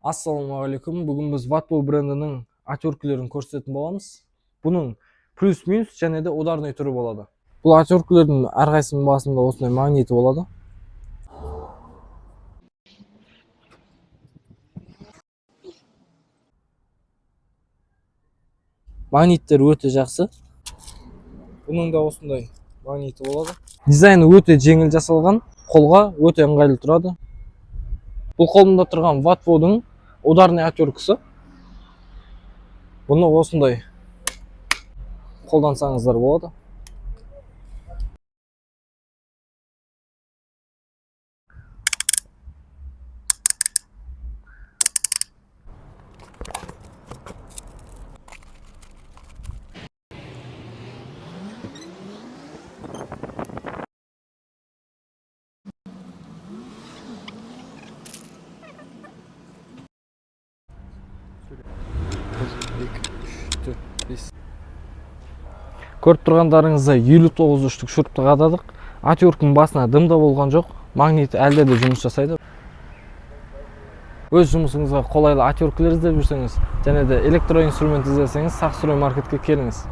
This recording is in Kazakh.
Assalamu алейкум. Бүгін біз Wattpad брендінің отверткілерін көрсететін боламыз. Бұның плюс минус және де ударный түрі болады. Бұл отверткілердің әрқайсысының басында осындай магниті болады. Магниттер өте жақсы. Бұның да осындай магниті болады. Дизайны өте жеңіл жасалған, қолға өте ыңғайлы тұрады. Бұл қолымда тұрған Wattpad'ың ударный отверткісі. Бұны осындай қолдансаңыздар болады. Көріп тұрғандарыңызда 59 үштік шурупты қададық. Отверткінің басына дым да болған жоқ. Магниті әлде де жұмыс жасайды. Өз жұмысыңызға қолайлы отверткілер іздеп жүрсеңіз және де электроинструмент іздесеңіз Сақ Строй маркетке келіңіз.